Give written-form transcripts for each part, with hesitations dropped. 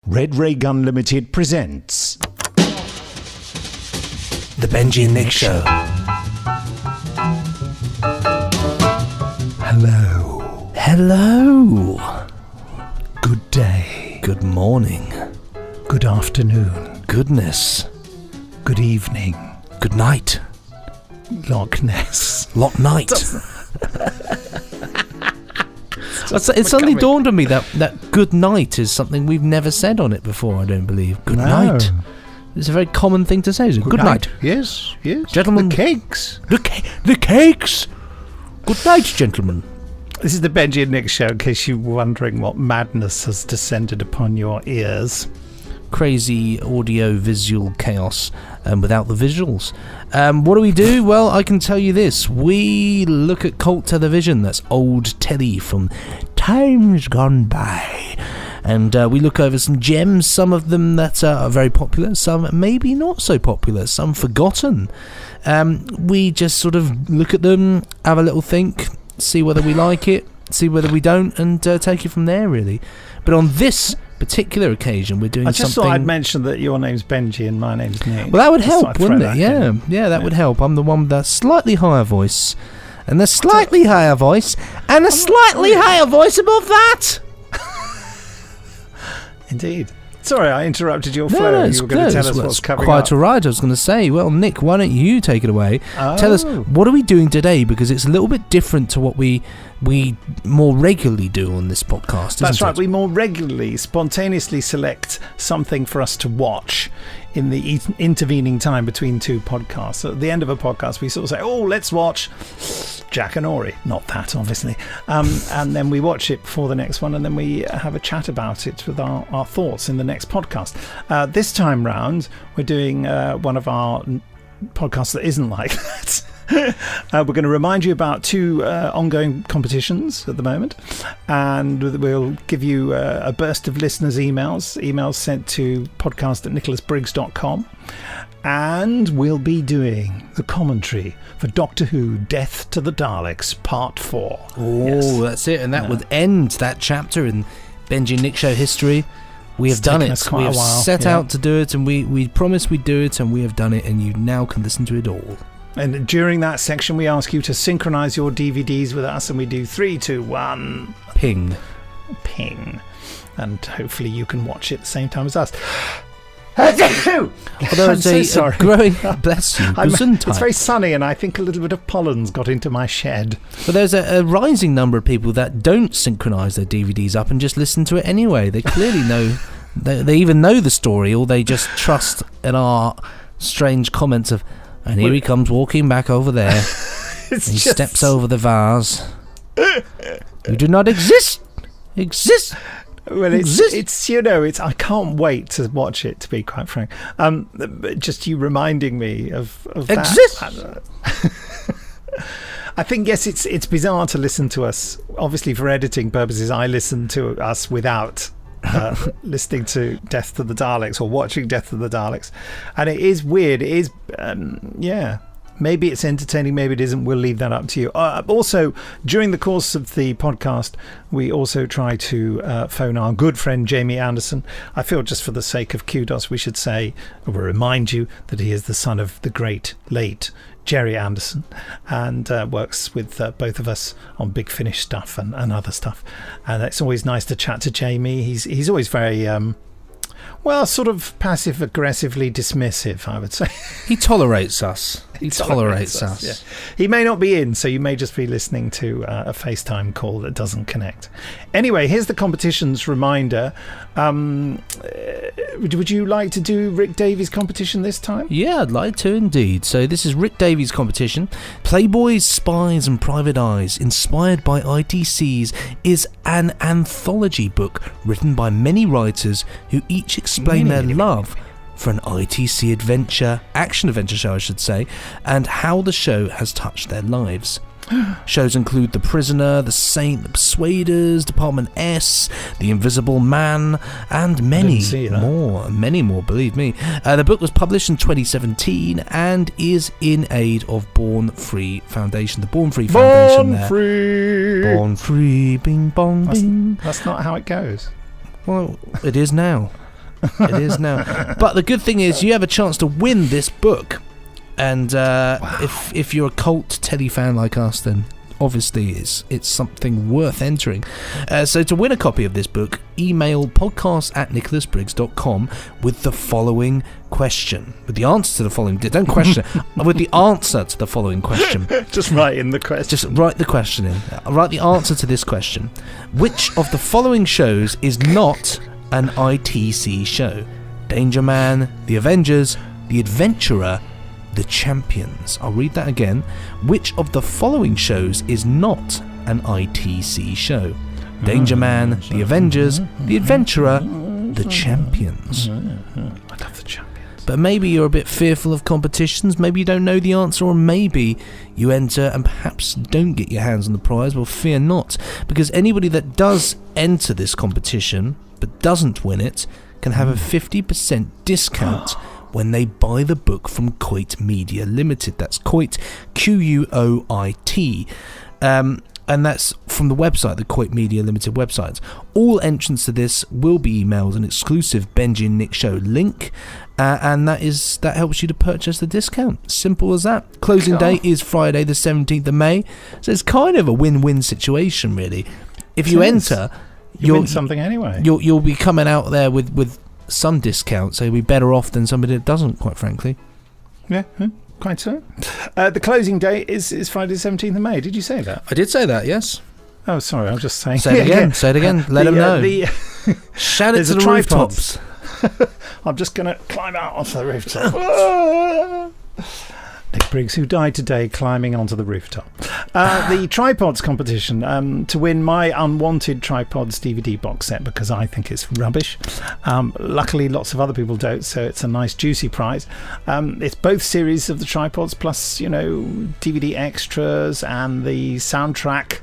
Red Ray Gun Limited presents The Benji and Nick Show. Hello. Hello. Good day. Good morning. Good afternoon. Goodness. Good evening. Good night. Loch Ness. Lock night. It suddenly dawned on me that good night is something we've never said on it before, I don't believe. Good night. It's a very common thing to say, isn't it? Good night. Yes. Gentlemen. The cakes. The cakes. Good night, gentlemen. This is the Benji and Nick Show, in case you're wondering what madness has descended upon your ears. Crazy audio-visual chaos without the visuals. What do we do? Well, I can tell you this. We look at cult television. That's old telly from times gone by. And we look over some gems, some of them that are very popular, some maybe not so popular, some forgotten. We just sort of look at them, have a little think, see whether we like it, see whether we don't, and take it from there, really. But on this particular occasion, we're doing something... I just thought I'd mention that your name's Benji and my name's Nick. Well, that would help, wouldn't it? Yeah, that would help. I'm the one with the slightly higher voice, and the slightly higher voice, and a slightly higher voice above that. Indeed. Sorry, I interrupted your flow. You were going to tell us what's coming up. Quite all right. I was going to say, well, Nick, why don't you take it away? Tell us, what are we doing today? Because it's a little bit different to what we more regularly do on this podcast, That's right. We more regularly, spontaneously select something for us to watch in the intervening time between two podcasts. So at the end of a podcast, we sort of say, oh, let's watch Jack and Ori. Not that, obviously. And then we watch it before the next one, and then we have a chat about it with our thoughts in the next podcast. This time round, we're doing one of our podcasts that isn't like that. We're going to remind you about two ongoing competitions at the moment, and we'll give you a burst of listeners' emails sent to podcast@nicholasbriggs.com, and we'll be doing the commentary for Doctor Who Death to the Daleks Part 4. Oh, yes. That's it, and that would end that chapter in Benji and Nick Show history. We have done it. We have set out to do it, and we promised we'd do it, and we have done it, and you now can listen to it all. And during that section, we ask you to synchronize your DVDs with us, and we do 3, 2, 1. Ping. And hopefully you can watch it at the same time as us. Although I'm so sorry. Growing, bless you. It's very sunny, and I think a little bit of pollen's got into my shed. But there's a rising number of people that don't synchronize their DVDs up and just listen to it anyway. They clearly know, they even know the story, or they just trust in our strange comments of, and here he comes walking back over there. He steps over the vase. You do not exist. Well, it's I can't wait to watch it, to be quite frank. Just you reminding me of that. I think, yes, it's bizarre to listen to us. Obviously, for editing purposes, I listen to us without listening to Death to the Daleks or watching Death to the Daleks, and it is weird. It is maybe it's entertaining, maybe it isn't. We'll leave that up to you. Also, during the course of the podcast, we also try to phone our good friend Jamie Anderson. I feel just for the sake of kudos, we should say, or remind you, that he is the son of the great late Jerry Anderson, and works with both of us on Big Finish stuff and other stuff. And it's always nice to chat to Jamie. He's always very sort of passive aggressively dismissive, I would say. He tolerates us. He tolerates us. Yeah. He may not be in, so you may just be listening to a FaceTime call that doesn't connect. Anyway, here's the competition's reminder. Would you like to do Rick Davies' competition this time? Yeah, I'd like to indeed. So this is Rick Davies' competition. Playboys, Spies and Private Eyes, inspired by ITCs, is an anthology book written by many writers who each explain their love for an ITC action adventure show, I should say, and how the show has touched their lives. Shows include The Prisoner, The Saint, The Persuaders, Department S, The Invisible Man, and many more, believe me. The book was published in 2017 and is in aid of Born Free Foundation. The Born Free Foundation. Born Free, bing bong bing. That's not how it goes. Well, it is now. It is now. But the good thing is you have a chance to win this book. And if you're a cult Teddy fan like us, then obviously it's something worth entering. So to win a copy of this book, email podcast@nicholasbriggs.com with the following question. With the answer to the following... Don't question it. With the answer to the following question. Just write in the question. Just write the question in. Write the answer to this question. Which of the following shows is not an ITC show? Danger Man, The Avengers, The Adventurer, The Champions. I'll read that again. Which of the following shows is not an ITC show? Danger Man, The Avengers, The Adventurer, The Champions. I love The Champions. But maybe you're a bit fearful of competitions, maybe you don't know the answer, or maybe you enter and perhaps don't get your hands on the prize. Well, fear not, because anybody that does enter this competition but doesn't win it can have a 50% discount when they buy the book from Coit Media Limited. That's Coit, Quoit. And that's from the website, the Coit Media Limited website. All entrants to this will be emailed an exclusive Benji and Nick Show link, and that helps you to purchase the discount. Simple as that. Closing date is Friday the 17th of May, so it's kind of a win-win situation, really. If you enter, you'll win something anyway. You'll be coming out there with some discount, so you'll be better off than somebody that doesn't, quite frankly. Yeah, quite so. The closing date is Friday the 17th of May. Did you say that? I did say that, yes. Oh, sorry, I was just saying. Say it again. Say it again. Let them know. Shout it to the rooftops. I'm just going to climb out onto the rooftop. Nick Briggs, who died today climbing onto the rooftop. The Tripods competition, to win my Unwanted Tripods DVD box set, because I think it's rubbish. Luckily, lots of other people don't, so it's a nice juicy prize. It's both series of the Tripods, plus, DVD extras and the soundtrack,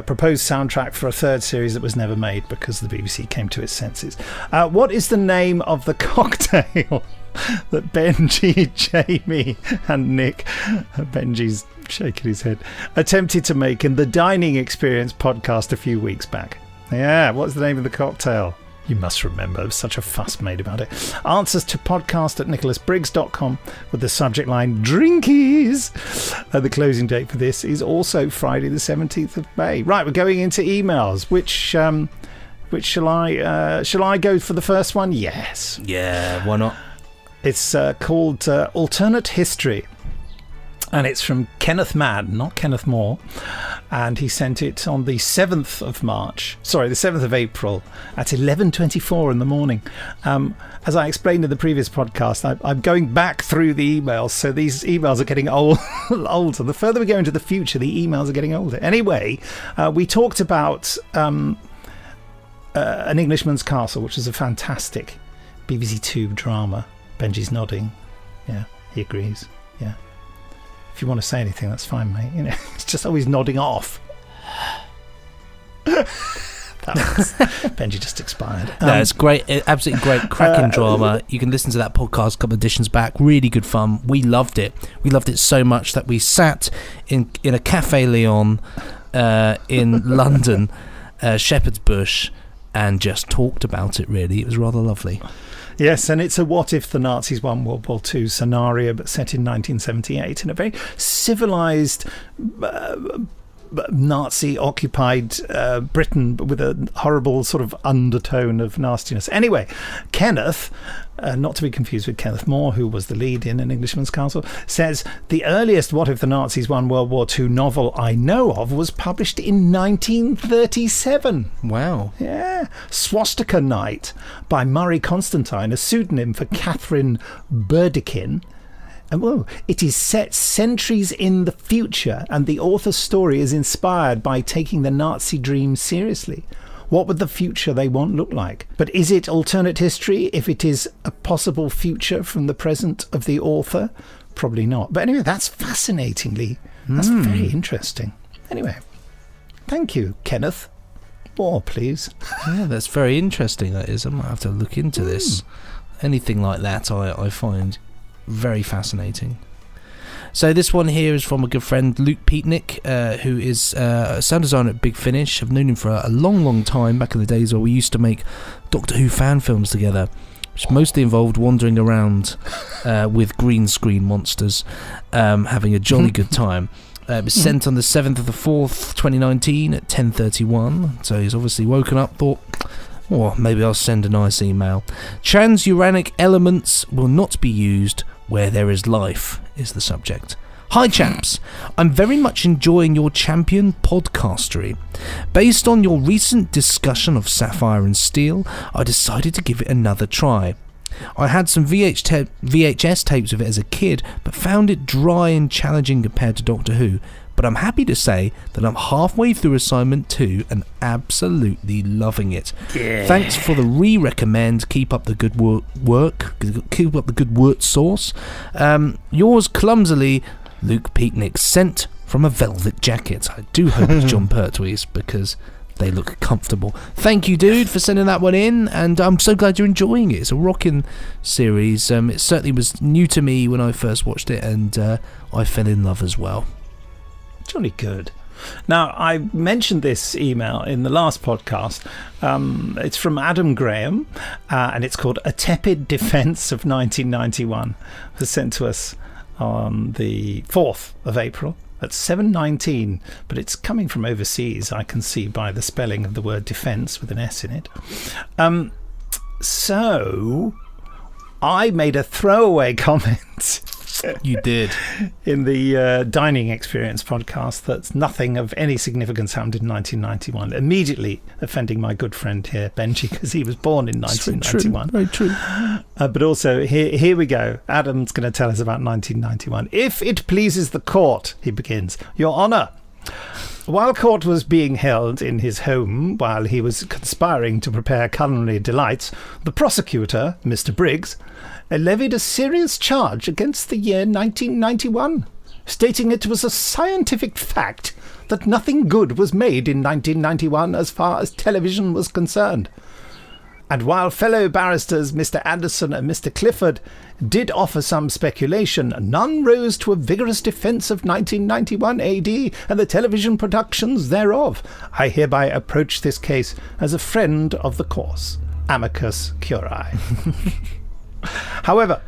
proposed soundtrack for a third series that was never made because the BBC came to its senses. What is the name of the cocktail that Benji, Jamie and Nick, Benji's shaking his head, attempted to make in the Dining Experience podcast a few weeks back? Yeah, what's the name of the cocktail? You must remember, there was such a fuss made about it. Answers to podcast@nicholasbriggs.com with the subject line Drinkies. The closing date for this is also Friday the 17th of May. Right, we're going into emails. Which shall I go for the first one? Yes. Yeah, why not? It's called Alternate History, and it's from Kenneth Mann, not Kenneth Moore, and he sent it on the 7th of April at 11:24 in the morning. As I explained in the previous podcast, I'm going back through the emails, so these emails are getting older. The further we go into the future, the emails are getting older. Anyway, we talked about An Englishman's Castle, which is a fantastic BBC Two drama. Benji's nodding. Yeah, he agrees. Yeah. If you want to say anything, that's fine, mate. It's just always nodding off. Benji just expired. No, it's great. Absolutely great. Cracking drama. You can listen to that podcast a couple of editions back. Really good fun. We loved it. We loved it so much that we sat in a Café Leon in London, Shepherd's Bush, and just talked about it, really. It was rather lovely. Yes, and it's a what if the Nazis won World War II scenario, but set in 1978 in a very civilised Nazi-occupied Britain, with a horrible sort of undertone of nastiness. Anyway, Kenneth, not to be confused with Kenneth Moore, who was the lead in An Englishman's Castle, says, the earliest What If the Nazis Won World War II novel I know of was published in 1937. Wow. Yeah. Swastika Night by Murray Constantine, a pseudonym for Catherine Burdekin. And it is set centuries in the future, and the author's story is inspired by taking the Nazi dream seriously. What would the future they want look like? But is it alternate history if it is a possible future from the present of the author? Probably not. But anyway, that's that's very interesting. Anyway, thank you, Kenneth. More, please. Yeah, that's very interesting, that is. I might have to look into this. Anything like that I find very fascinating. So this one here is from a good friend, Luke Peatnick, who is a sound designer at Big Finish. I've known him for a long time, back in the days where we used to make Doctor Who fan films together. which mostly involved wandering around with green screen monsters, having a jolly good time. It was sent on the 7th of the 4th, 2019 at 10:31. So he's obviously woken up, thought, maybe I'll send a nice email. Transuranic elements will not be used where there is life, is the subject. Hi chaps, I'm very much enjoying your champion podcastery. Based on your recent discussion of Sapphire and Steel, I decided to give it another try. I had some VHS tapes of it as a kid, but found it dry and challenging compared to Doctor Who. But I'm happy to say that I'm halfway through assignment 2 and absolutely loving it. Yeah. Thanks for the recommend. Keep up the good work. Keep up the good wort source. Yours clumsily, Luke Peaknick, sent from a velvet jacket. I do hope it's John Pertwee's because they look comfortable. Thank you, dude, for sending that one in, and I'm so glad you're enjoying it. It's a rocking series. It certainly was new to me when I first watched it, and I fell in love as well. Jolly good. Now, I mentioned this email in the last podcast. It's from Adam Graham, and it's called A Tepid Defence of 1991. It was sent to us on the 4th of April. At 7:19, but it's coming from overseas, I can see by the spelling of the word defence with an S in it. So I made a throwaway comment. You did. In the Dining Experience podcast that nothing of any significance happened in 1991, immediately offending my good friend here, Benji, because he was born in 1991. Very true. But also, here we go. Adam's going to tell us about 1991. If it pleases the court, he begins, Your Honour, while court was being held in his home while he was conspiring to prepare culinary delights, the prosecutor, Mr. Briggs, levied a serious charge against the year 1991, stating it was a scientific fact that nothing good was made in 1991 as far as television was concerned. And while fellow barristers Mr. Anderson and Mr. Clifford did offer some speculation, none rose to a vigorous defence of 1991 AD and the television productions thereof. I hereby approach this case as a friend of the cause. Amicus Curiae. However,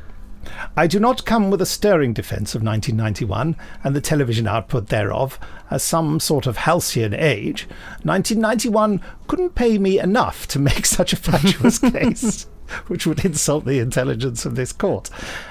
I do not come with a stirring defence of 1991 and the television output thereof as some sort of halcyon age. 1991 couldn't pay me enough to make such a fatuous case, which would insult the intelligence of this court.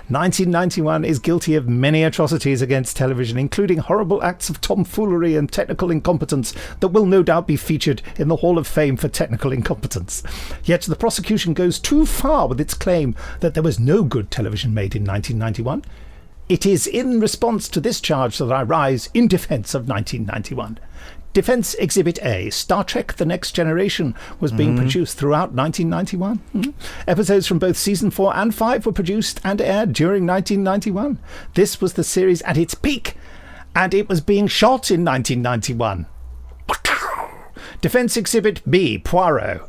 1991 is guilty of many atrocities against television, including horrible acts of tomfoolery and technical incompetence that will no doubt be featured in the Hall of Fame for technical incompetence. Yet the prosecution goes too far with its claim that there was no good television made in 1991. It is in response to this charge that I rise in defence of 1991. Defence Exhibit A, Star Trek The Next Generation was being produced throughout 1991. Episodes from both Season 4 and 5 were produced and aired during 1991. This was the series at its peak, and it was being shot in 1991. Defence Exhibit B, Poirot.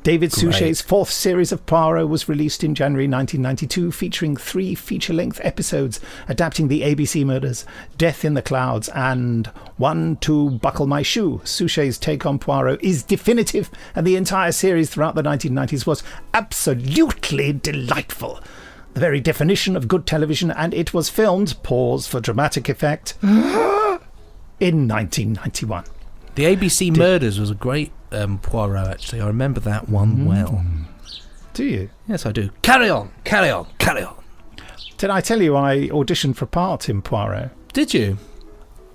David Suchet's fourth series of Poirot was released in January 1992, featuring 3 feature-length episodes adapting the ABC murders, Death in the Clouds, and 1 to Buckle My Shoe. Suchet's take on Poirot is definitive, and the entire series throughout the 1990s was absolutely delightful. The very definition of good television, and it was filmed, pause for dramatic effect, in 1991. The ABC Murders was a great Poirot, actually. I remember that one well. Do you? Yes, I do. Carry on. Did I tell you I auditioned for a part in Poirot? Did you?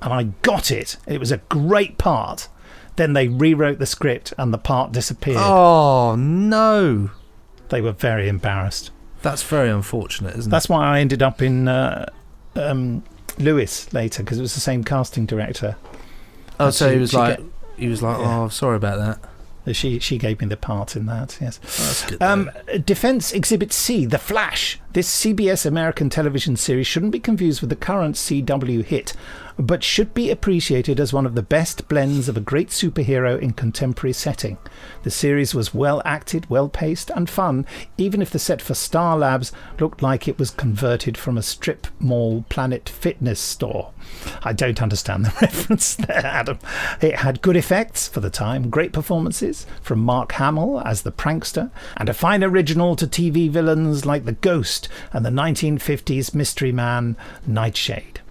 And I got it. It was a great part. Then they rewrote the script and the part disappeared. Oh, no. They were very embarrassed. That's very unfortunate, isn't it? That's why I ended up in Lewis later, because it was the same casting director. Oh, so he was like, oh, sorry about that. She gave me the part in that, yes. Oh, that's good. Defence Exhibit C, The Flash. This CBS American television series shouldn't be confused with the current CW hit, but should be appreciated as one of the best blends of a great superhero in contemporary setting. The series was well acted, well paced and fun, even if the set for Star Labs looked like it was converted from a strip mall Planet Fitness store. I don't understand the reference there, Adam. It had good effects for the time, great performances from Mark Hamill as the prankster, and a fine original to TV villains like the Ghost and the 1950s mystery man Nightshade.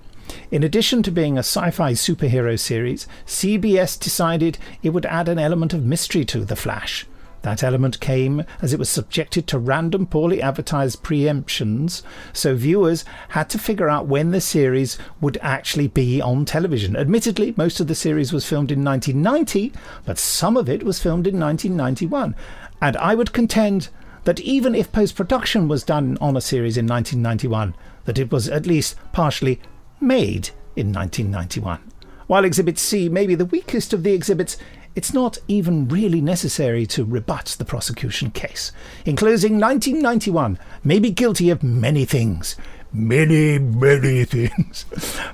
In addition to being a sci-fi superhero series, CBS decided it would add an element of mystery to The Flash. That element came as it was subjected to random poorly advertised preemptions, so viewers had to figure out when the series would actually be on television. Admittedly, most of the series was filmed in 1990, but some of it was filmed in 1991. And I would contend that even if post-production was done on a series in 1991, that it was at least partially made in 1991. While Exhibit C may be the weakest of the exhibits, it's not even really necessary to rebut the prosecution case. In closing, 1991 may be guilty of many things. Many, many things.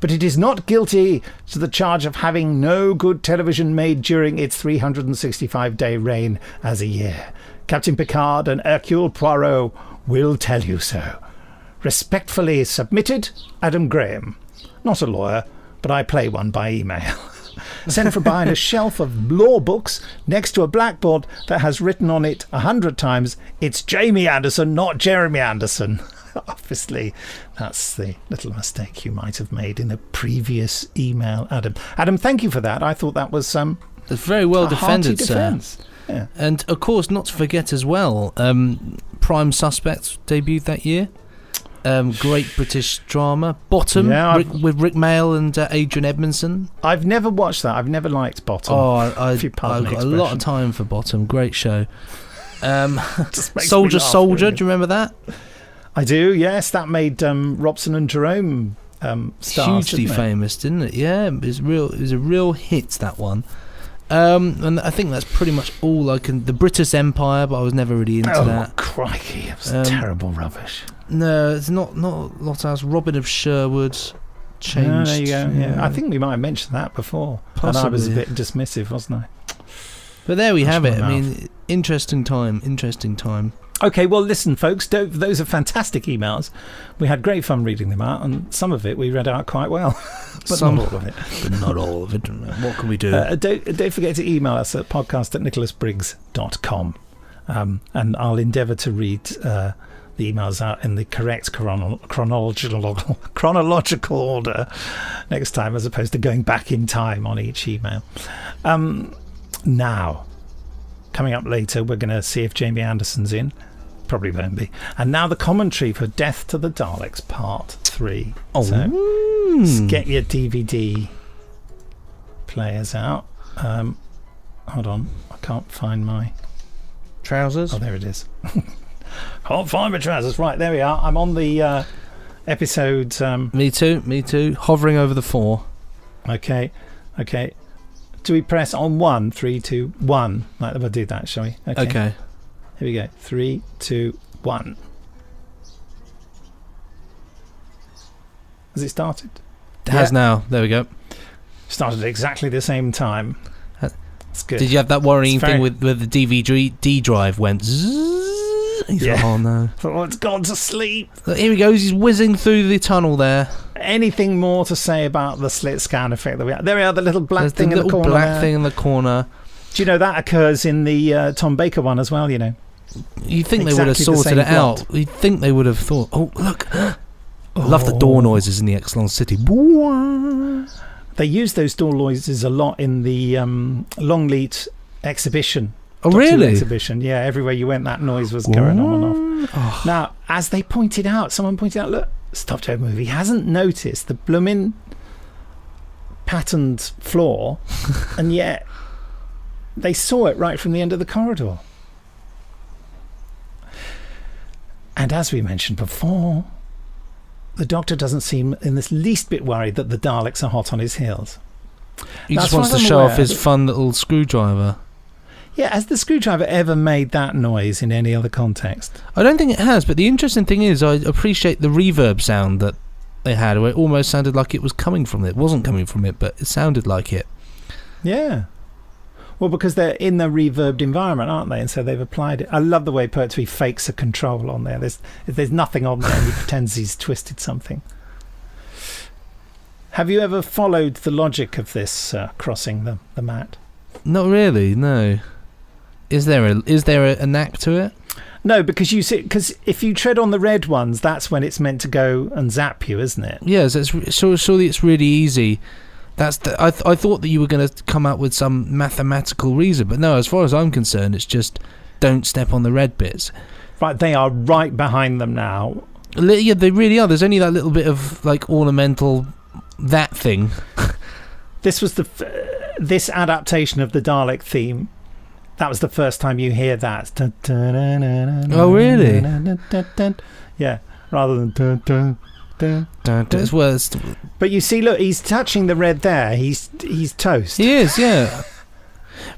But it is not guilty to the charge of having no good television made during its 365-day reign as a year. Captain Picard and Hercule Poirot will tell you so. Respectfully submitted, Adam Graham. Not a lawyer, but I play one by email. Sent from behind a shelf of law books next to a blackboard that has written on it 100 times, "It's Jamie Anderson, not Jeremy Anderson." Obviously, that's the little mistake you might have made in a previous email, Adam. Adam, thank you for that. I thought that was it's very well defended, sir. Yeah. And of course, not to forget as well, Prime Suspects debuted that year. Great British drama. Bottom, with Rick Mayall and Adrian Edmondson. I've never watched that. I've never liked Bottom. Oh, I've got a lot of time for Bottom. Great show. Soldier, really. Do you remember that? I do, yes. That made Robson and Jerome stars. Hugely famous, didn't it? Yeah, it was a real hit, that one. And I think that's pretty much all I can... The British Empire, but I was never really into that. Oh, crikey. It was terrible rubbish. No, it's not a lot else. Robin of Sherwood changed. No, there you go. Yeah. I think we might have mentioned that before. Possibly. And I was a bit dismissive, wasn't I? But there we have it. I mean, interesting time. Okay, well, listen, folks, those are fantastic emails. We had great fun reading them out, and some of it we read out quite well. But not all of it. But not all of it. What can we do? Don't forget to email us at podcast@nicholasbriggs.com. And I'll endeavour to read the emails out in the correct chronological order next time, as opposed to going back in time on each email. Now, coming up later, we're going to see if Jamie Anderson's in. Probably won't be. And now the commentary for Death to the Daleks Part 3. Oh, so get your DVD players out. Hold on, I can't find my trousers. Oh, there it is. Can't find my trousers. Right, there we are. I'm on the episode. Me too. Hovering over the 4. Okay. Do we press on 1, 3, 2, 1? Like, we'll do that, shall we? Okay. Here we go. 3, 2, 1. Has it started? It has now. There we go. Started at exactly the same time. That's good. Did you have that worrying thing with the DVD drive went zzz? Thought, oh no. Oh, it's gone to sleep. Here he goes. He's whizzing through the tunnel there. Anything more to say about the slit scan effect that we have? There we are, the little black thing in the corner. Black thing in the corner. Do you know that occurs in the Tom Baker one as well, you know? You'd think they would have sorted it out. You'd think they would have thought, oh, look. I love the door noises in the Exelon City. They use those door noises a lot in the Longleat exhibition. Oh, really? Exhibition. Yeah, everywhere you went, that noise was going on and off. Oh. Now, as they pointed out, someone pointed out, look, Stop Joe Movie hasn't noticed the blooming patterned floor, and yet they saw it right from the end of the corridor. And as we mentioned before, the Doctor doesn't seem in the least bit worried that the Daleks are hot on his heels. He just wants to show off his fun little screwdriver. Yeah, has the screwdriver ever made that noise in any other context? I don't think it has, but the interesting thing is I appreciate the reverb sound that they had, where it almost sounded like it was coming from it. It wasn't coming from it, but it sounded like it. Yeah. Well, because they're in the reverbed environment, aren't they? And so they've applied it. I love the way Poetry fakes a control on there. There's nothing on there and he pretends he's twisted something. Have you ever followed the logic of this crossing the mat? Not really, no. Is there a knack to it? No, because if you tread on the red ones, that's when it's meant to go and zap you, isn't it? Yes, surely it's really easy. I thought that you were going to come up with some mathematical reason, but no, as far as I'm concerned, it's just don't step on the red bits. Right, they are right behind them now. Yeah, they really are. There's only that little bit of like ornamental that thing. This was this adaptation of the Dalek theme. That was the first time you hear that. Oh, really? Yeah, rather than. It's worse. But you see, look, he's touching the red there. He's toast. He is, yeah.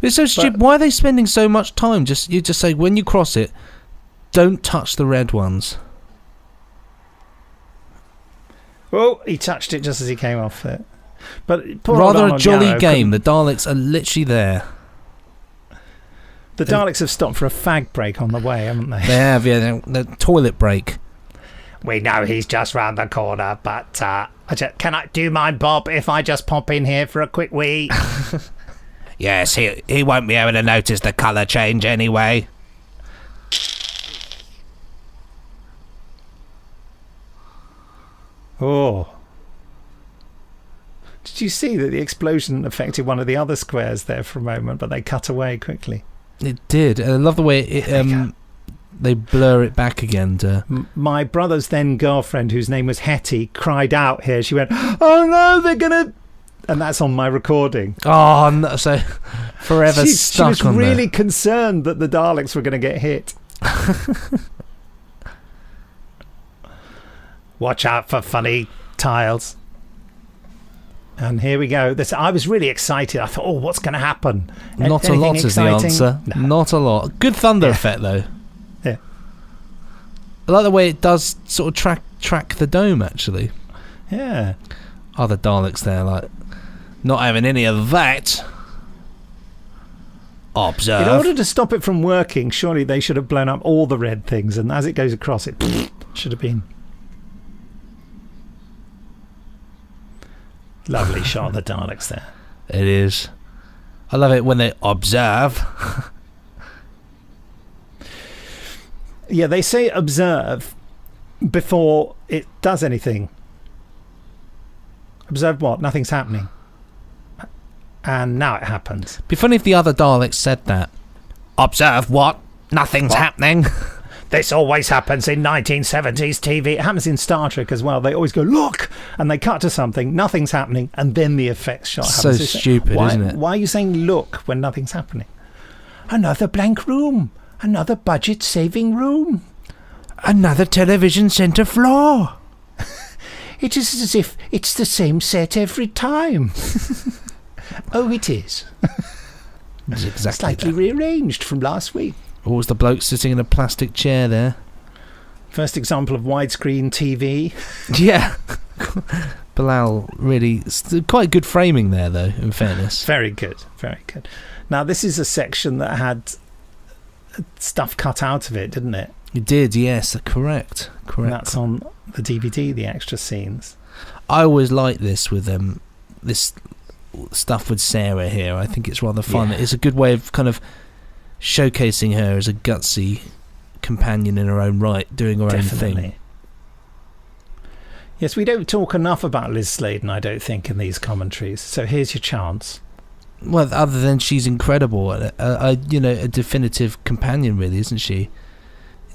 It's so stupid. Why are they spending so much time? You just say when you cross it, don't touch the red ones. Oh, he touched it just as he came off it. But rather a jolly game. The Daleks are literally there. The Daleks have stopped for a fag break on the way, haven't they? They have, yeah. The toilet break. We know he's just round the corner, but can I do mine, Bob, if I just pop in here for a quick wee? Yes, he won't be able to notice the colour change anyway. Oh. Did you see that the explosion affected one of the other squares there for a moment, but they cut away quickly? It did. I love the way they blur it back again. My brother's then girlfriend, whose name was Hetty, cried out here. She went, "Oh no, they're gonna!" And that's on my recording. Oh, no, so forever stuck on there. She was really concerned that the Daleks were going to get hit. Watch out for funny tiles. And here we go. I was really excited. I thought, oh, what's going to happen? Not a lot is the answer. No. Not a lot. Good thunder effect, though. Yeah. I like the way it does sort of track the dome, actually. Yeah. Oh, the Daleks there, like, not having any of that. Observe. In order to stop it from working, surely they should have blown up all the red things, and as it goes across, it should have been. Lovely shot of the Daleks there. It is. I love it when they observe. Yeah, they say observe before it does anything. Observe what? Nothing's happening. And now it happens. It'd be funny if the other Daleks said that. Observe what? Nothing's happening. This always happens in 1970s TV. It happens in Star Trek as well. They always go, look, and they cut to something, nothing's happening, and then the effects shot happens. So stupid, isn't it? Why are you saying look when nothing's happening? Another blank room. Another budget-saving room. Another television centre floor. It is as if it's the same set every time. Oh, it is. It's exactly slightly rearranged from last week. Or was the bloke sitting in a plastic chair there? First example of widescreen TV. Yeah. Bilal really... Quite good framing there, though, in fairness. Very good, very good. Now, this is a section that had stuff cut out of it, didn't it? It did, yes. Correct. And that's on the DVD, the extra scenes. I always like this with this stuff with Sarah here. I think it's rather fun. Yeah. It's a good way of kind of showcasing her as a gutsy companion in her own right, doing her own thing. Yes, we don't talk enough about Liz Sladen, I don't think, in these commentaries. So here's your chance. Well, other than she's incredible, a definitive companion, really, isn't she?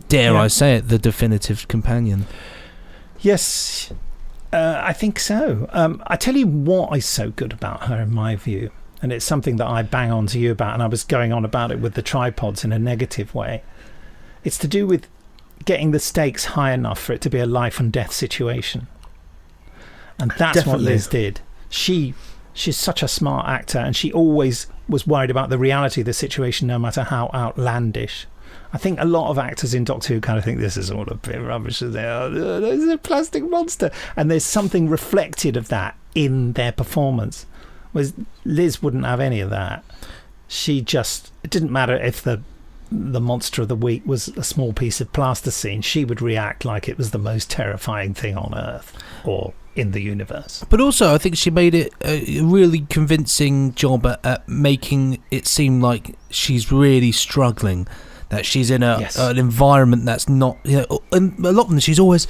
Dare I say it, the definitive companion? Yes, I think so. I tell you what is so good about her, in my view, and it's something that I bang on to you about, and I was going on about it with the tripods in a negative way. It's to do with getting the stakes high enough for it to be a life and death situation. And that's what Liz did. She's such a smart actor, and she always was worried about the reality of the situation, no matter how outlandish. I think a lot of actors in Doctor Who kind of think this is all a bit rubbish. There's a plastic monster. And there's something reflected of that in their performance. Whereas Liz wouldn't have any of that. It didn't matter if the monster of the week was a small piece of plasticine. She would react like it was the most terrifying thing on Earth or in the universe. But also, I think she made it a really convincing job at making it seem like she's really struggling, that she's in an environment that's not, and a lot of them, she's always,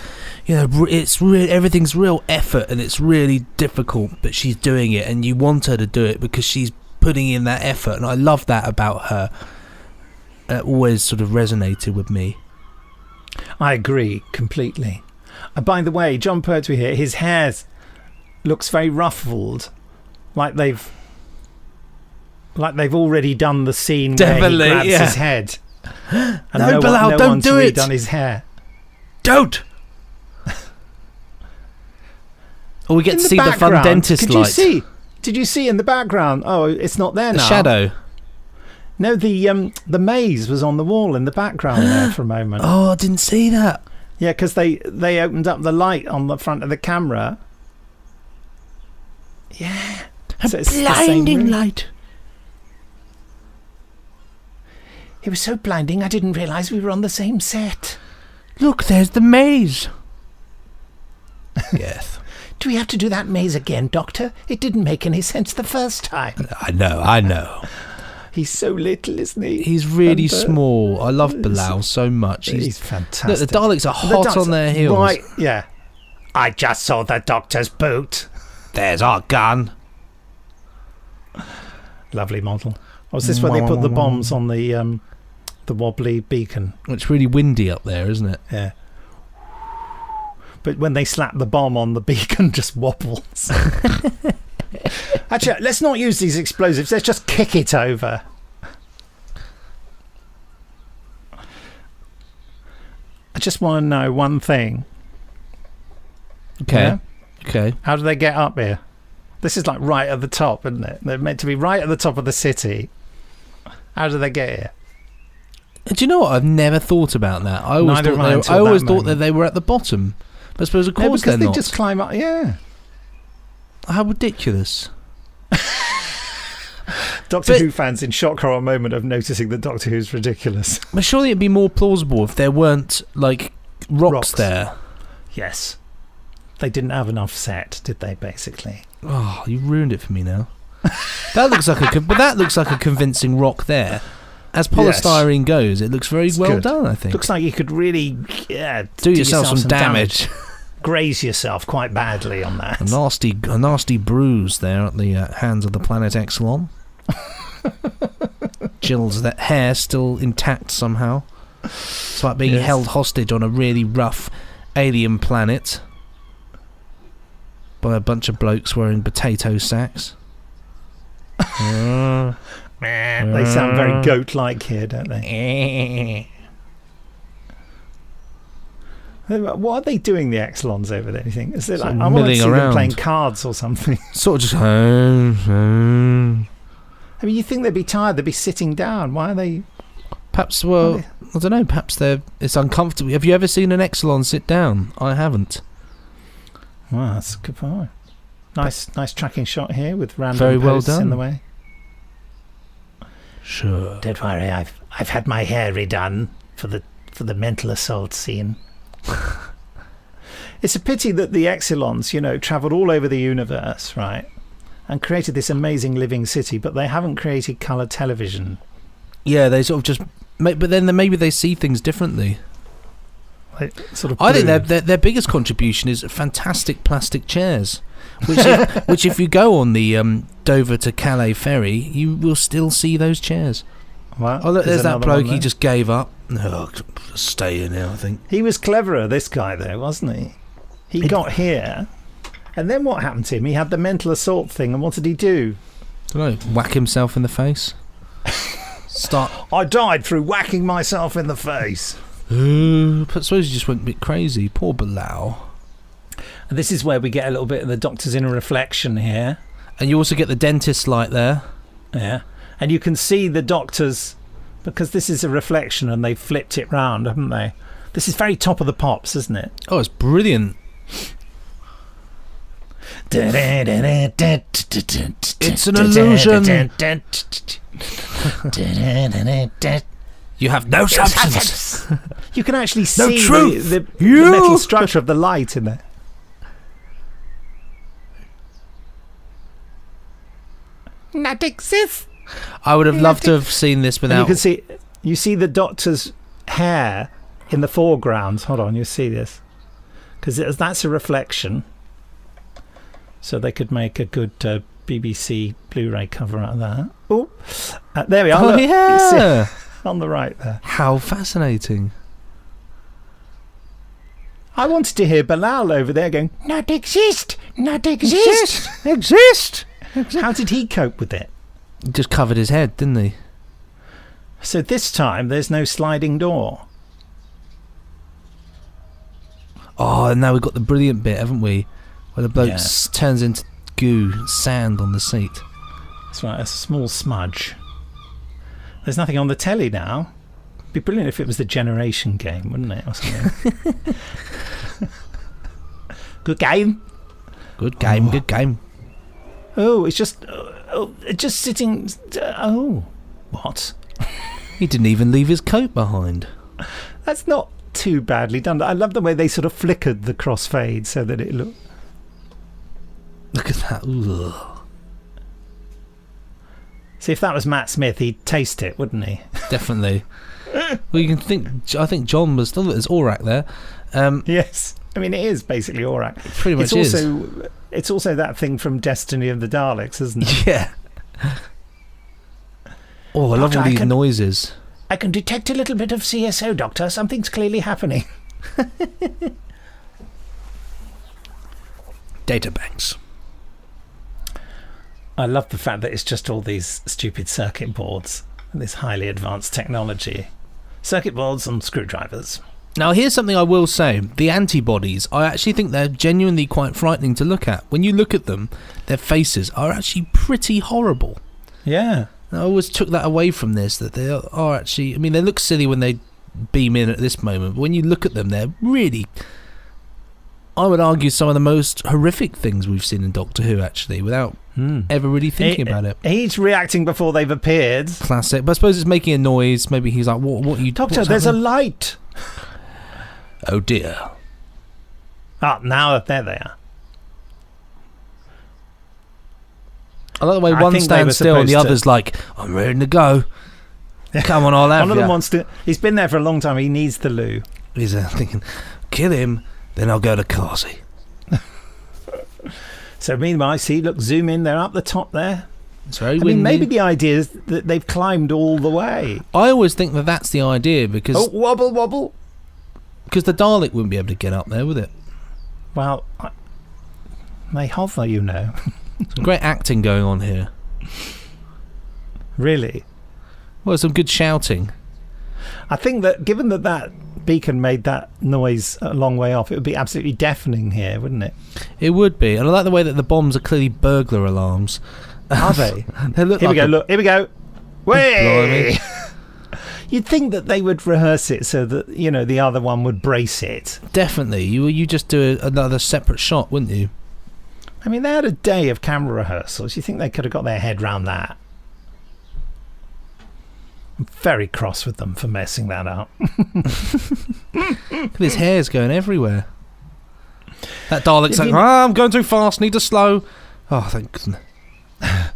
it's real, everything's real effort and it's really difficult, but she's doing it, and you want her to do it because she's putting in that effort, and I love that about her. It always sort of resonated with me. I agree completely. By the way, John Pertwee here, his hair looks very ruffled, like they've already done the scene Definitely, where he grabs his head. And no, Bilal, don't do it. Done his hair. Don't. Or we get to see the fun dentist light. Did you see in the background? Oh, it's not there now. The shadow. No, the maze was on the wall in the background there for a moment. Oh, I didn't see that. Yeah, because they opened up the light on the front of the camera. Yeah. A blinding light. It was so blinding I didn't realise we were on the same set. Look, there's the maze. Yes. Do we have to do that maze again, Doctor? It didn't make any sense the first time. I know. He's so little, isn't he? He's really small. I love Bilal so much. He's fantastic. Look, the Daleks are hot on their heels. Right, yeah. I just saw the Doctor's boot. There's our gun. Lovely model. Oh, is this where they put the bombs on the wobbly beacon? It's really windy up there, isn't it? Yeah. But when they slap the bomb on, the beacon just wobbles. Actually, let's not use these explosives. Let's just kick it over. I just want to know one thing. Okay. Yeah? Okay. How do they get up here? This is like right at the top, isn't it? They're meant to be right at the top of the city. How do they get here? Do you know what? I've never thought about that. I always thought that they were at the bottom. But I suppose, of course, they're not. They just climb up. Yeah. How ridiculous. Doctor Who fans in shock horror moment of noticing that Doctor Who's ridiculous. But surely it'd be more plausible if there weren't, like, rocks there. Yes. They didn't have enough set, did they, basically? Oh, you ruined it for me now. That looks like a convincing rock there. As polystyrene goes, it looks very well done, I think. Looks like you could really do yourself some damage. Graze yourself quite badly on that. A nasty bruise there at the hands of the planet Exelon. Jill's that hair still intact somehow. It's like being held hostage on a really rough alien planet by a bunch of blokes wearing potato sacks. They sound very goat-like here, don't they? What are they doing, the Exelons, over there? Anything? Is it like I want to see them playing cards or something? Sort of just. I mean, you think they'd be tired? They'd be sitting down. Why are they? Perhaps. Well, I don't know. Perhaps it's uncomfortable. Have you ever seen an Exelon sit down? I haven't. Well, that's a good point. Nice tracking shot here with random posts in the way. Sure. Don't worry, I've had my hair redone for the mental assault scene. It's a pity that the Exelons, travelled all over the universe, right, and created this amazing living city, but they haven't created colour television. Yeah, they sort of just. But then maybe they see things differently. I think their biggest contribution is fantastic plastic chairs, which if you go on the Dover to Calais ferry, you will still see those chairs. Well, oh, look, there's that bloke. He just gave up. Oh, stay in now, I think. He was cleverer, this guy, though, wasn't he? He got here, and then what happened to him? He had the mental assault thing, and what did he do? I don't know. Whack himself in the face. I died through whacking myself in the face. But I suppose he just went a bit crazy. Poor Bilal. And this is where we get a little bit of the Doctor's inner reflection here. And you also get the dentist light there. Yeah. And you can see the Doctor's, because this is a reflection and they've flipped it round, haven't they? This is very Top of the Pops, isn't it? Oh, it's brilliant. It's an illusion. You have no substance. You can actually see the metal structure of the light in there. Not exist. I would have loved to have seen this without. And you see the Doctor's hair in the foreground. Hold on, you see this, because that's a reflection. So they could make a good BBC Blu-ray cover out of that. Oh, there we are. Oh, look, yeah. On the right there. How fascinating. I wanted to hear Bilal over there going, not exist, not exist. Exist. How did he cope with it? He just covered his head, didn't he? So this time there's no sliding door. Oh, and now we've got the brilliant bit, haven't we? Where the bloke turns into goo, sand on the seat. That's right, a small smudge. There's nothing on the telly now. It'd be brilliant if it was the Generation game, wouldn't it? Or something. Good game. Good game, good game. Oh, it's just sitting. Oh, what? He didn't even leave his coat behind. That's not too badly done. I love the way they sort of flickered the crossfade so that it looked. Look at that. Ugh. See, if that was Matt Smith, he'd taste it, wouldn't he? Definitely. Well, you can think. I think John was still. There's Aurak there. Yes, I mean it is basically Aurak. It pretty much is. It's also that thing from Destiny of the Daleks, isn't it? Yeah. Oh, I love all these noises. I can detect a little bit of CSO, Doctor. Something's clearly happening. Databanks. I love the fact that it's just all these stupid circuit boards and this highly advanced technology. Circuit boards and screwdrivers. Now, here's something I will say. The antibodies, I actually think they're genuinely quite frightening to look at. When you look at them, their faces are actually pretty horrible. Yeah. I always took that away from this, that they are actually... I mean, they look silly when they beam in at this moment, but when you look at them, they're really... I would argue some of the most horrific things we've seen in Doctor Who, actually, without ever really thinking about it. He's reacting before they've appeared. Classic. But I suppose it's making a noise. Maybe he's like, what are you... Doctor, there's happening? A light. Oh, dear. Ah, now there they are. I like the way one stands still and the other's like, I'm ready to go. Come on, I'll have One of them wants to... He's been there for a long time. He needs the loo. He's thinking, kill him, then I'll go to Carsey. So meanwhile, see, look, zoom in. They're up the top there. It's very windy. I mean, maybe the idea is that they've climbed all the way. I always think that that's the idea because... Oh, wobble, wobble. Because the Dalek wouldn't be able to get up there, would it? Well, they hover, you know. Some great acting going on here. Really? Well, some good shouting. I think that given that beacon made that noise a long way off, it would be absolutely deafening here, wouldn't it? It would be. And I like the way that the bombs are clearly burglar alarms. Are they? They look here like we go, look. Here we go. Way! You'd think that they would rehearse it so that, you know, the other one would brace it. Definitely. You just do another separate shot, wouldn't you? I mean, they had a day of camera rehearsals. You think they could have got their head round that? I'm very cross with them for messing that up. Look at his hair's going everywhere. That Dalek's like, I'm going too fast, need to slow. Oh, thank goodness. Have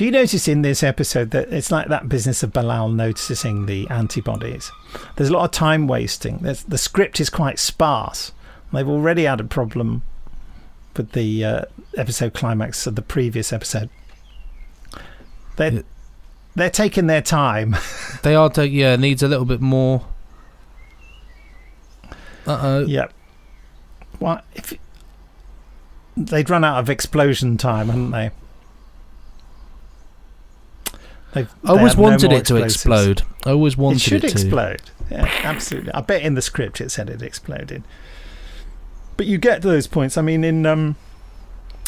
you noticed in this episode that it's like that business of Bilal noticing the antibodies? There's a lot of time wasting. The script is quite sparse. They've already had a problem with the episode climax of the previous episode. They're taking their time. They are needs a little bit more. Yep. What if they'd run out of explosion time, hadn't they? I always wanted it to explode. I always wanted it to. It should explode. Yeah, absolutely. I bet in the script it said it exploded. But you get to those points. I mean, in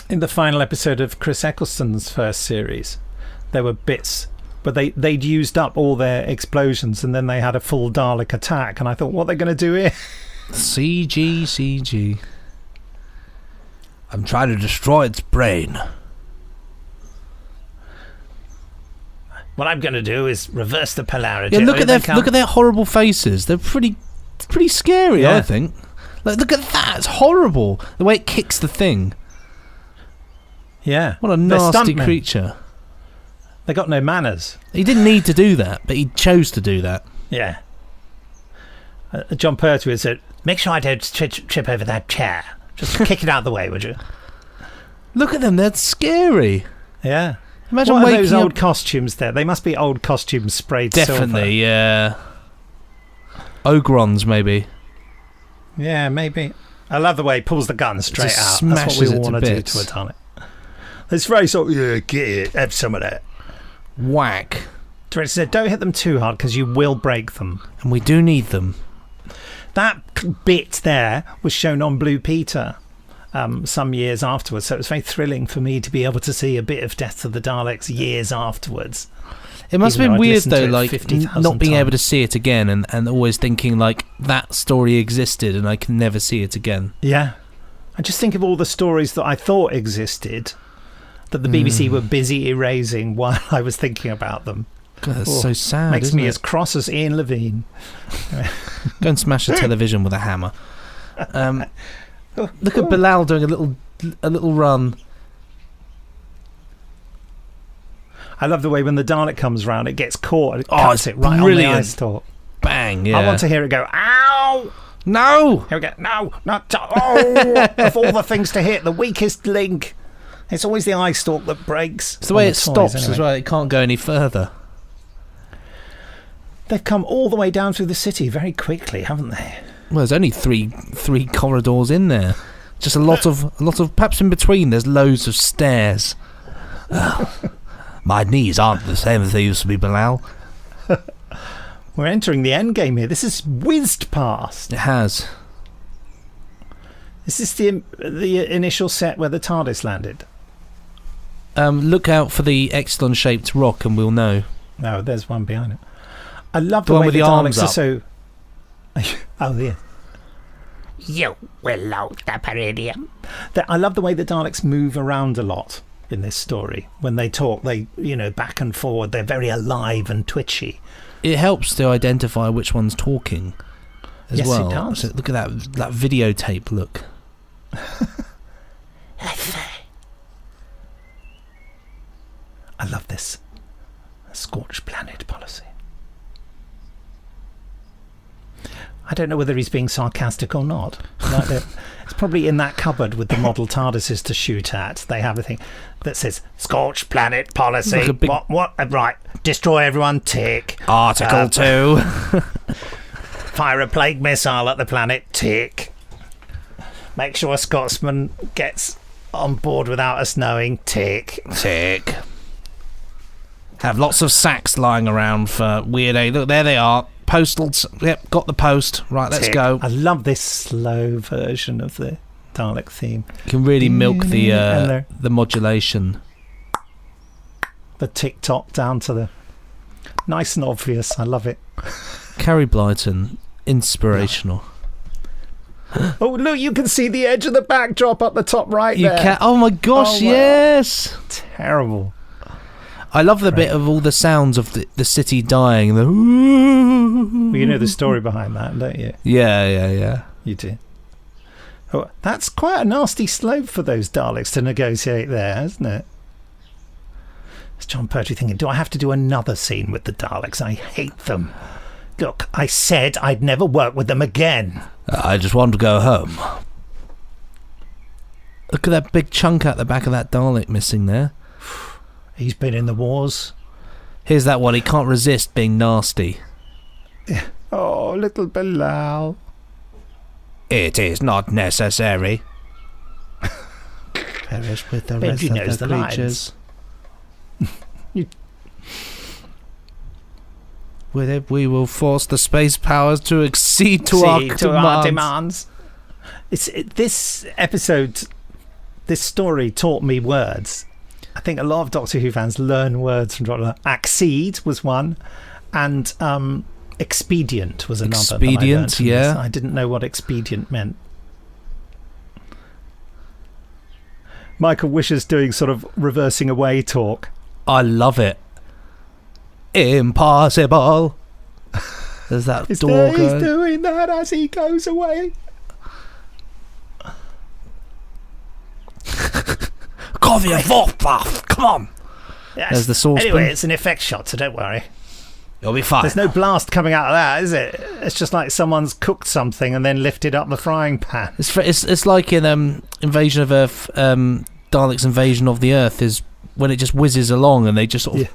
the final episode of Chris Eccleston's first series, there were bits, but they'd used up all their explosions, and then they had a full Dalek attack, and I thought, what are they going to do here? CG. I'm trying to destroy its brain. What I'm going to do is reverse the polarity. Yeah, look at their horrible faces. They're pretty scary, I think. Like, look at that. It's horrible. The way it kicks the thing. Yeah. What a nasty creature. They got no manners. He didn't need to do that, but he chose to do that. Yeah. John Pertwee said, make sure I don't trip over that chair. Just kick it out of the way, would you? Look at them. They're scary. Yeah. Imagine what are those old costumes there? They must be old costumes sprayed silver. Definitely, yeah. Ogrons, maybe. Yeah, maybe. I love the way he pulls the gun straight out. That's what we all want to do to a Dalek. It's very sort of, yeah, get it, have some of that. Whack. Director said, don't hit them too hard because you will break them. And we do need them. That bit there was shown on Blue Peter some years afterwards, so it was very thrilling for me to be able to see a bit of Death of the Daleks years afterwards. It must have been weird though, like not being able to see it again and always thinking like that story existed and I can never see it again. Yeah. I just think of all the stories that I thought existed that the BBC were busy erasing while I was thinking about them. God, that's so sad. Makes me as cross as Ian Levine. Go and smash a television with a hammer. Look at Bilal doing a little run. I love the way when the Dalek comes round, it gets caught and it cuts it right on the eye stalk. Bang! Yeah. I want to hear it go, ow! No! Here we go. No, not oh! Of all the things to hit, the weakest link. It's always the eye stalk that breaks. It's the way it stops as well. It can't go any further. They've come all the way down through the city very quickly, haven't they? Well, there's only three corridors in there. Just a lot of perhaps in between. There's loads of stairs. My knees aren't the same as they used to be, Bilal. We're entering the end game here. This has whizzed past. It has. Is this the initial set where the TARDIS landed? Look out for the Exelon-shaped rock, and we'll know. No, there's one behind it. I love the way the Daleks are so. Oh, yeah. You will load the Peridium. I love the way the Daleks move around a lot in this story. When they talk, they, back and forward. They're very alive and twitchy. It helps to identify which one's talking as well. Yes, it does. So look at that videotape look. I love this. A scorched planet policy. I don't know whether he's being sarcastic or not. It's probably in that cupboard with the model TARDISes to shoot at. They have a thing that says scorched planet policy. Like what? Right. Destroy everyone. Tick. Article 2. Fire a plague missile at the planet. Tick. Make sure a Scotsman gets on board without us knowing. Tick. Tick. Have lots of sacks lying around for weird aid. Look, there they are. Postals. Yep, got the post. Right, let's go. I love this slow version of the Dalek theme. You can really milk the modulation. The tick-tock down to the... Nice and obvious. I love it. Carrie Blyton, inspirational. Oh, look, you can see the edge of the backdrop up the top right there. Oh, my gosh, yes. Terrible. I love the bit of all the sounds of the city dying. Well, you know the story behind that, don't you? Yeah. You do. Oh, that's quite a nasty slope for those Daleks to negotiate there, isn't it? It's John Pertwee thinking, do I have to do another scene with the Daleks? I hate them. Look, I said I'd never work with them again. I just want to go home. Look at that big chunk out the back of that Dalek missing there. He's been in the wars. Here's that one. He can't resist being nasty. Oh, little Bilal. It is not necessary. Perish with the rest of the creatures. With it, we will force the space powers to accede to our demands. This episode, this story taught me words. I think a lot of Doctor Who fans learn words from Doctor Who. Accede was one, and expedient was another. Expedient, yeah. I didn't know what expedient meant. Michael Wisher's doing sort of reversing away talk. I love it. Impossible. There's that door going. He's doing that as he goes away. Coffee and fork bath. Come on. Yes. There's the saucepan. Anyway, it's an effect shot, so don't worry. You'll be fine. There's no blast coming out of that, is it? It's just like someone's cooked something and then lifted up the frying pan. It's like in Invasion of Earth, Daleks' Invasion of the Earth is when it just whizzes along and they just sort of... Yeah.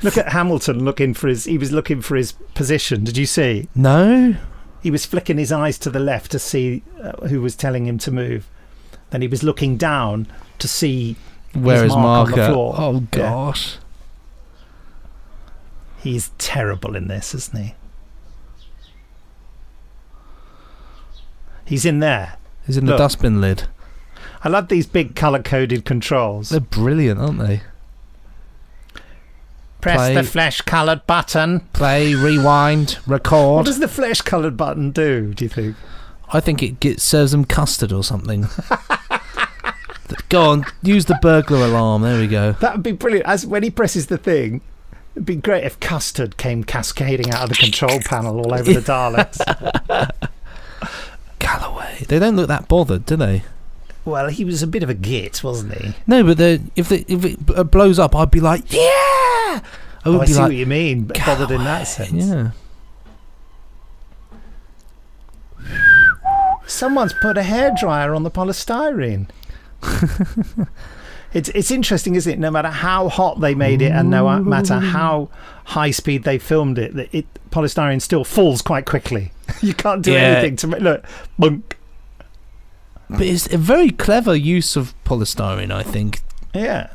Look at Hamilton he was looking for his position. Did you see? No. He was flicking his eyes to the left to see who was telling him to move. Then he was looking down to see where his marker on the floor. Oh gosh. Yeah. He's terrible in this, isn't he? He's in there. He's in the dustbin lid. I love these big colour-coded controls. They're brilliant, aren't they? Press the flesh-coloured button. Play, rewind, record. What does the flesh-coloured button do you think? I think it serves them custard or something. Go on, use the burglar alarm. There we go. That would be brilliant. As when he presses the thing, it'd be great if custard came cascading out of the control panel all over the Daleks. Galloway. They don't look that bothered, do they? Well, he was a bit of a git, wasn't he? No, but if it blows up, I'd be like, yeah! I see what you mean. Bothered in that sense. Yeah. Someone's put a hairdryer on the polystyrene. It's interesting, isn't it? No matter how hot they made it and no matter how high speed they filmed it, polystyrene still falls quite quickly. You can't do anything to make... Look, bunk. But it's a very clever use of polystyrene, I think. Yeah.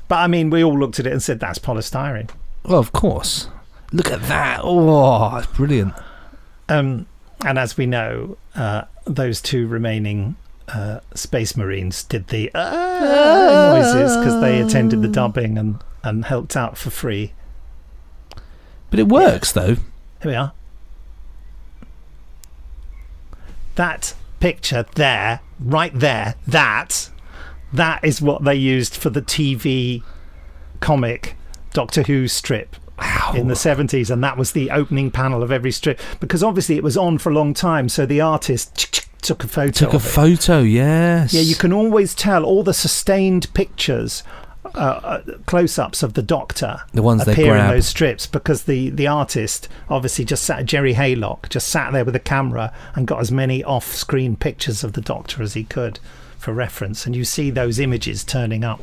But, I mean, we all looked at it and said, that's polystyrene. Well, of course. Look at that. Oh, it's brilliant. And as we know, those two remaining Space Marines did the noises because they attended the dubbing and helped out for free. But it works, though. Here we are. That picture there, right there, that is what they used for the TV comic Doctor Who strip in the 70s, and that was the opening panel of every strip, because obviously it was on for a long time, so the artist took a photo. Yes. Yeah, you can always tell all the sustained pictures, close-ups of the Doctor, the ones appear they grab in those strips, because the artist obviously Jerry Haylock just sat there with a camera and got as many off-screen pictures of the Doctor as he could for reference, and you see those images turning up.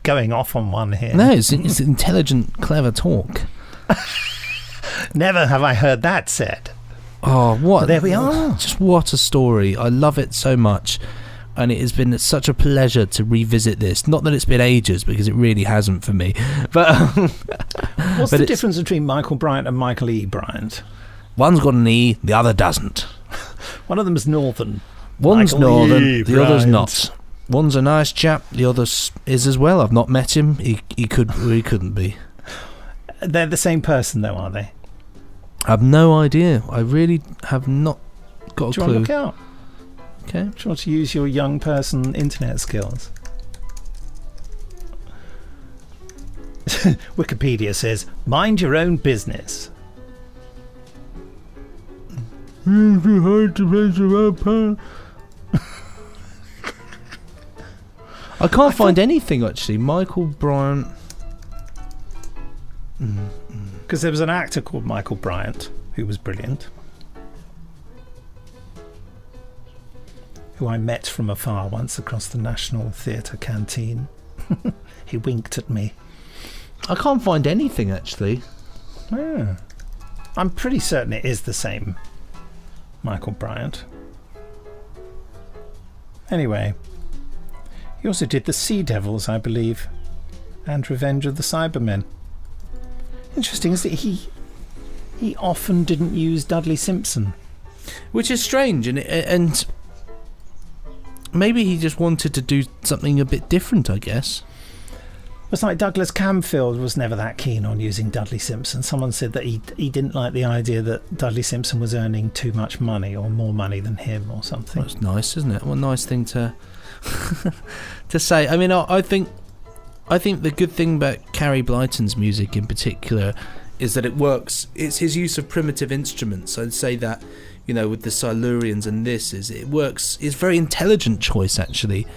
Going off on one here. No, it's intelligent, clever talk. Never have I heard that said. Oh, what? But there we are. Just what a story. I love it so much. And it has been such a pleasure to revisit this. Not that it's been ages, because it really hasn't for me. But what's the difference between Michael Bryant and Michael E. Bryant? One's got an E, the other doesn't. One of them's northern. One's Michael northern, E. the other's Bryant. not. One's a nice chap, the other is as well. I've not met him. He couldn't be. They're the same person, though, are they? I have no idea. I really have not got a clue. Do you want to look out? Okay. Do you want to use your young person internet skills? Wikipedia says, mind your own business. I can't find anything, actually. Michael Bryant. Because there was an actor called Michael Bryant who was brilliant, who I met from afar once across the National Theatre canteen. He winked at me. I can't find anything, actually. Yeah. I'm pretty certain it is the same Michael Bryant. Anyway, he also did The Sea Devils, I believe, and Revenge of the Cybermen. Interesting is that he often didn't use Dudley Simpson, which is strange, and maybe he just wanted to do something a bit different, I guess. It's like Douglas Camfield was never that keen on using Dudley Simpson. Someone said that he didn't like the idea that Dudley Simpson was earning too much money or more money than him or something. That's nice, isn't it? What a nice thing to to say. I mean, I think the good thing about Carrie Blyton's music in particular is that it works. It's his use of primitive instruments. I'd say that, with the Silurians and it works. It's a very intelligent choice, actually,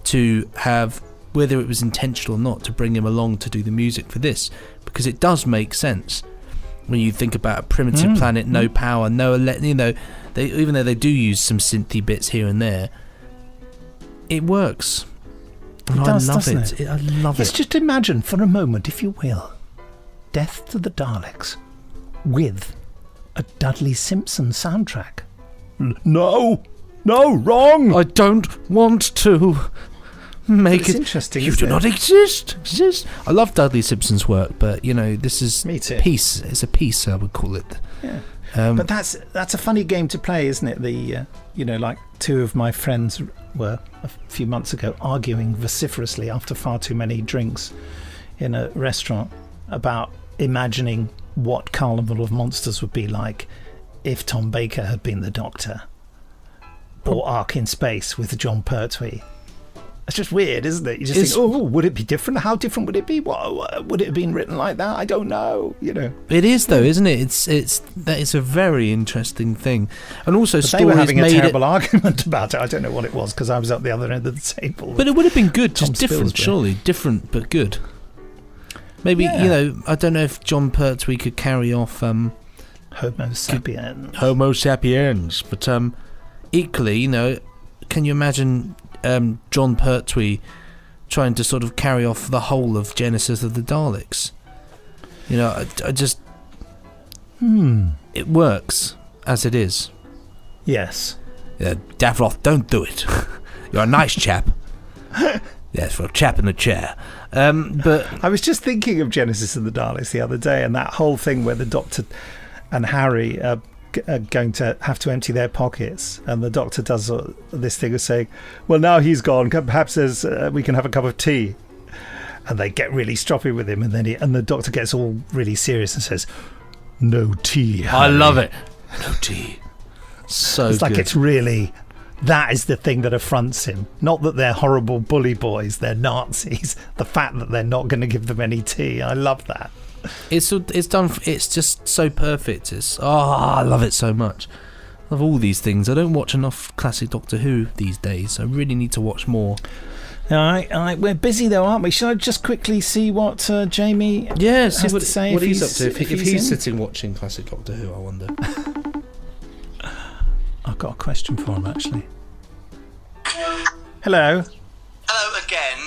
to have, whether it was intentional or not, to bring him along to do the music for this, because it does make sense when you think about a primitive planet, no power, even though they do use some synthy bits here and there, it works. And I love it. I love it. Let's just imagine for a moment, if you will, Death to the Daleks with a Dudley Simpson soundtrack. No, wrong. I don't want to. Make it interesting. You do not exist. I love Dudley Simpson's work, but this is Me too. Piece. It's a piece, I would call it. Yeah. But that's a funny game to play, isn't it? The like two of my friends were a few months ago arguing vociferously after far too many drinks in a restaurant about imagining what Carnival of Monsters would be like if Tom Baker had been the Doctor, or Ark in Space with John Pertwee. It's just weird, isn't it? You just think, would it be different? How different would it be? What, would it have been written like that? I don't know. It is, though, isn't it? It's a very interesting thing, and also they were having a terrible argument about it. I don't know what it was because I was at the other end of the table. But it would have been good, just different, surely, different but good. Maybe I don't know if John Pertwee could carry off Homo sapiens. Homo sapiens, but equally, can you imagine John Pertwee trying to sort of carry off the whole of Genesis of the Daleks? I just it works as it is. Yes. Davroth, don't do it. You're a nice chap. Yes, for a chap in a chair. But I was just thinking of Genesis of the Daleks the other day, and that whole thing where the Doctor and Harry are going to have to empty their pockets, and the Doctor does this thing of saying, well, now he's gone, perhaps we can have a cup of tea, and they get really stroppy with him, and then the Doctor gets all really serious and says, no tea, Harry. I love it. No tea. So it's like good. It's really, that is the thing that affronts him, not that they're horrible bully boys, they're Nazis, the fact that they're not going to give them any tea. I love that. It's done. It's just so perfect. I love it so much. I love all these things. I don't watch enough classic Doctor Who these days. I really need to watch more. All right. We're busy though, aren't we? Should I just quickly see what Jamie has to say? What he's up to. If he's sitting watching classic Doctor Who, I wonder. I've got a question for him actually. Hello. Hello again.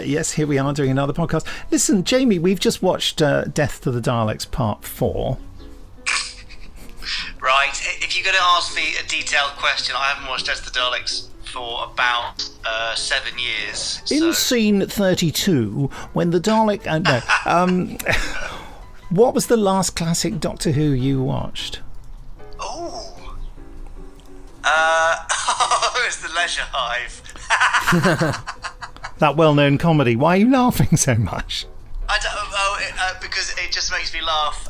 Yes, here we are doing another podcast. Listen, Jamie, we've just watched Death to the Daleks Part 4. Right, if you're going to ask me a detailed question, I haven't watched Death to the Daleks for about 7 years. In scene 32, when the Dalek... what was the last classic Doctor Who you watched? Oh. It's The Leisure Hive. That well-known comedy. Why are you laughing so much? I don't. Because it just makes me laugh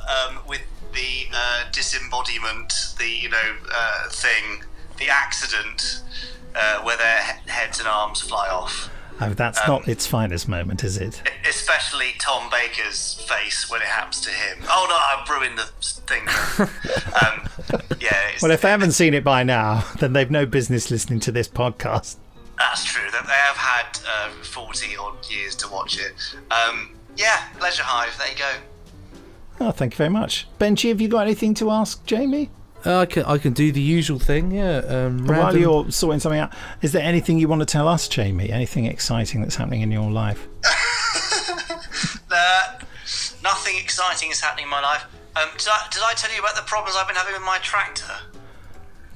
with the disembodiment, the thing, the accident where their heads and arms fly off. Oh, that's not its finest moment, is it? Especially Tom Baker's face when it happens to him. Oh no, I've ruined the thing. Well, if they haven't seen it by now, then they've no business listening to this podcast. That's true. They have had 40 odd years to watch it. Leisure Hive. There you go. Oh, thank you very much, Benji. Have you got anything to ask Jamie? I can do the usual thing. Yeah. While you're sorting something out, is there anything you want to tell us, Jamie? Anything exciting that's happening in your life? Nothing exciting is happening in my life. Did I tell you about the problems I've been having with my tractor?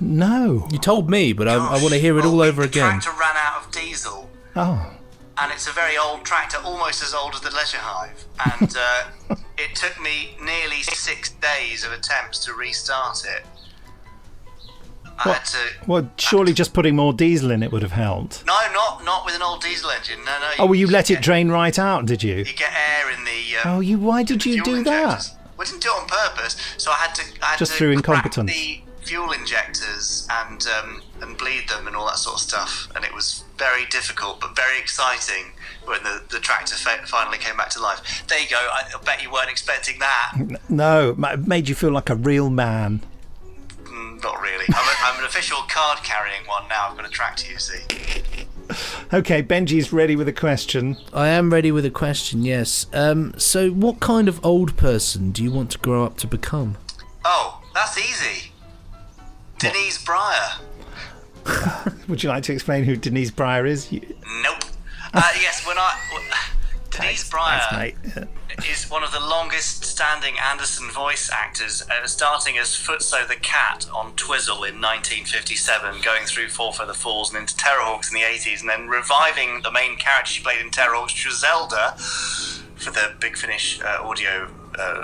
No. You told me, but I want to hear it all over again. The tractor ran out of diesel. Oh. And it's a very old tractor, almost as old as the Leisure Hive. And it took me nearly 6 days of attempts to restart it. I had to. Well, surely just putting more diesel in it would have helped. No, not with an old diesel engine. No. Well, you let it drain right out, did you? You get air in the. Why did you do that? We didn't do it on purpose. So I had to. Just through incompetence. The fuel injectors and bleed them and all that sort of stuff, and it was very difficult but very exciting when the tractor finally came back to life. There you go. I bet you weren't expecting that. No, it made you feel like a real man. Not really. I'm an official card-carrying one now. I've got a tractor, you see. Okay, Benji's ready with a question. I am ready with a question, yes. So what kind of old person do you want to grow up to become? Oh, that's easy. Denise Breyer. Would you like to explain who Denise Breyer is? Nope. Yes, Denise Breyer is one of the longest-standing Anderson voice actors, starting as Footso the Cat on Twizzle in 1957, going through Fall for the Falls and into Terrorhawks in the 80s, and then reviving the main character she played in Terrorhawks, Trizelda, for the Big Finish audio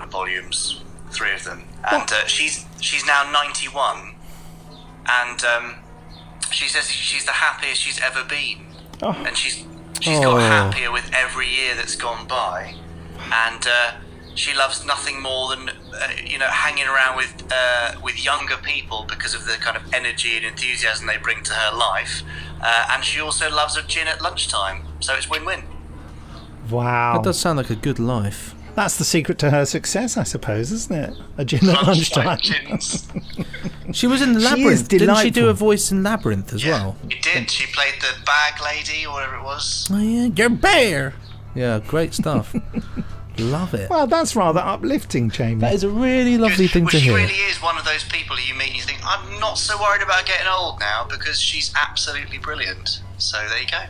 volumes, 3 of them. And she's now 91, and she says she's the happiest she's ever been. And she's got happier with every year that's gone by, and she loves nothing more than hanging around with younger people because of the kind of energy and enthusiasm they bring to her life, and she also loves a gin at lunchtime, so it's win-win. Wow, that does sound like a good life. That's the secret to her success, I suppose, isn't it? A gin at lunchtime. She was in the Labyrinth. Didn't she do a voice in Labyrinth as well? She did. She played the bag lady or whatever it was. Oh yeah, you're bear. Yeah, great stuff. Love it. Well, that's rather uplifting, Jamie. That is a really lovely thing to hear. She really is one of those people you meet and you think, I'm not so worried about getting old now because she's absolutely brilliant. So there you go.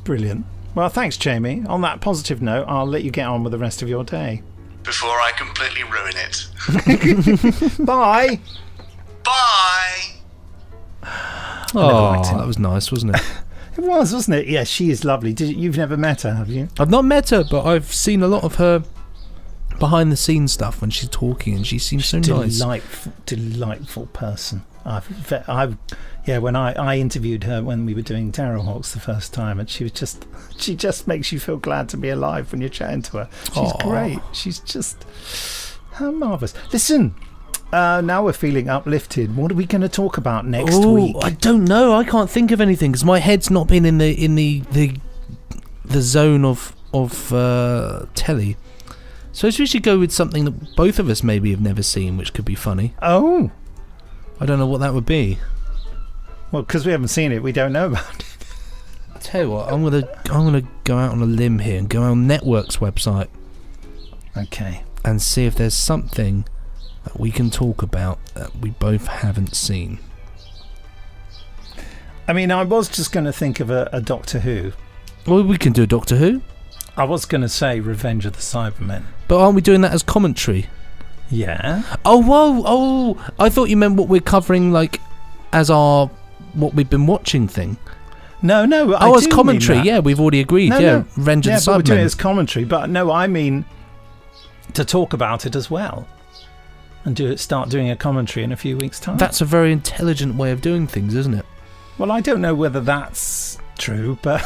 Brilliant. Well, thanks, Jamie. On that positive note, I'll let you get on with the rest of your day. Before I completely ruin it. Bye. Bye. Oh, that was nice, wasn't it? It was, wasn't it? Yeah, she is lovely. You've never met her, have you? I've not met her, but I've seen a lot of her behind-the-scenes stuff when she's talking, and she seems so nice. Delightful person. When I interviewed her when we were doing Terrorhawks the first time, and she just makes you feel glad to be alive when you're chatting to her. She's great. She's just marvellous. Listen, now we're feeling uplifted. What are we going to talk about next week? I don't know. I can't think of anything because my head's not been in the zone of telly. So we should go with something that both of us maybe have never seen, which could be funny. Oh, I don't know what that would be. Well, because we haven't seen it, we don't know about it. I'll tell you what, I'm gonna go out on a limb here and go on Network's website. Okay. And see if there's something that we can talk about that we both haven't seen. I mean, I was just going to think of a Doctor Who. Well, we can do a Doctor Who. I was going to say Revenge of the Cybermen. But aren't we doing that as commentary? Yeah. Oh, whoa! Oh, I thought you meant what we're covering, like, as our what we've been watching thing. No. As commentary. Yeah, we've already agreed. No. Revenge of the Cybermen. We're doing it as commentary, but no, I mean to talk about it as well, and start doing a commentary in a few weeks' time. That's a very intelligent way of doing things, isn't it? Well, I don't know whether that's true, but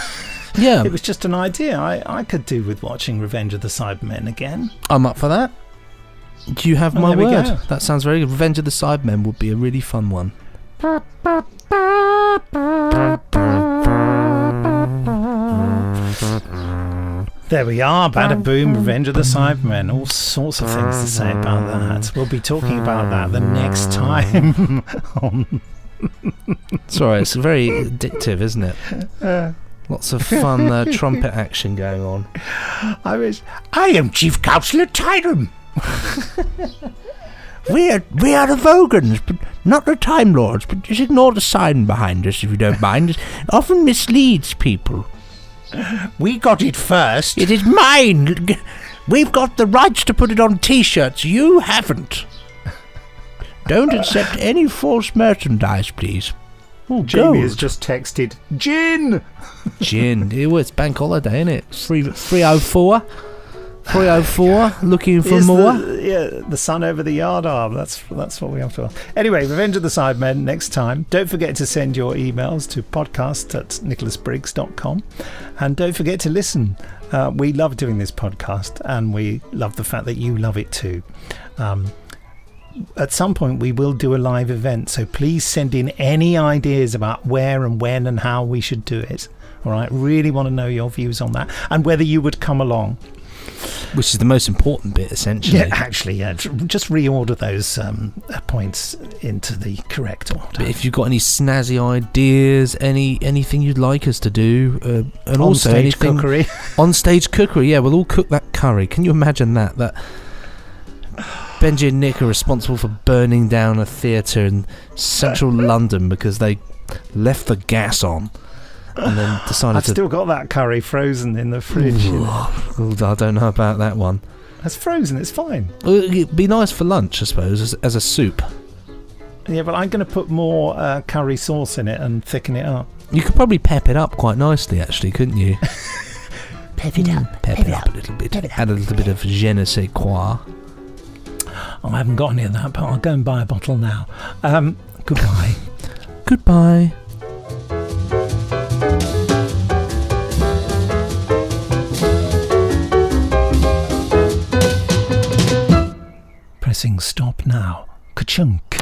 yeah, it was just an idea. I could do with watching Revenge of the Cybermen again. I'm up for that. You have my word. That sounds very good. Revenge of the Cybermen would be a really fun one. There we are. Bada boom, Revenge of the Cybermen. All sorts of things to say about that. We'll be talking about that the next time on... Sorry, it's very addictive, isn't it? Lots of fun trumpet action going on. I am Chief Counsellor Tyneham. We are the Vogons, but not the Time Lords. But just ignore the sign behind us if you don't mind. It often misleads people. We got it first. It is mine. We've got the rights to put it on T-shirts. You haven't. Don't accept any false merchandise, please. Oh, Jamie has just texted Gin. Gin. It's bank holiday, isn't it? 304. 304, looking for more. The sun over the yard arm. That's what we have to. Anyway, Revenge of the Sidemen next time. Don't forget to send your emails to podcast@nicholasbriggs.com, and don't forget to listen. We love doing this podcast, and we love the fact that you love it too. At some point we will do a live event, so please send in any ideas about where and when and how we should do it. All right, really want to know your views on that, and whether you would come along. Which is the most important bit, essentially. Yeah, actually, just reorder those points into the correct order. But if you've got any snazzy ideas, anything you'd like us to do, and also anything cookery. On-stage cookery, yeah, we'll all cook that curry. Can you imagine that Benji and Nick are responsible for burning down a theatre in central London because they left the gas on and then decided I've still got that curry frozen in the fridge. I don't know about that one. It's frozen, it's fine. It'd be nice for lunch, I suppose, as a soup. Yeah, but I'm going to put more curry sauce in it and thicken it up. You could probably pep it up quite nicely, actually, couldn't you? Pep it up. Pep it up a little bit. Add a little bit of je ne sais quoi. I haven't got any of that, but I'll go and buy a bottle now. Goodbye. Goodbye. Pressing stop now. Ka-chunk.